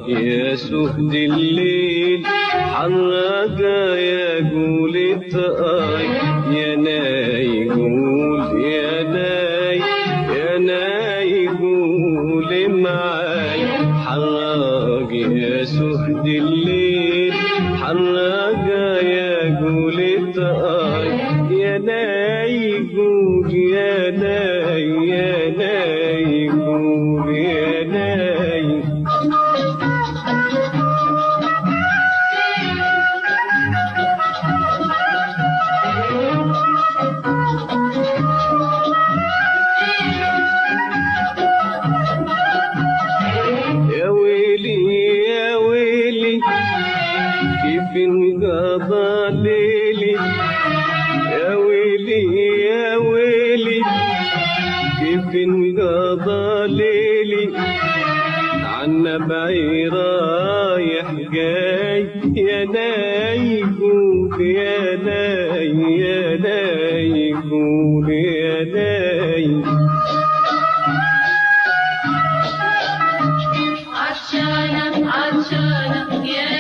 يا سهد الليل حرك يا قول الطاي يا ناي قول يا ناي يا ناي قول معاي حرك يا سهد الليل حرك يا قول الطاي يا ناي قول يا ناي يا ناي قول يا ناي يا ويلي كيف انقضى ليلي يا ويلي كيف انقضى ليلي عنا بعير رايح جاي يا ناي قول يا ناي يا ناي قول يا ناي عطشانة عطشانة يا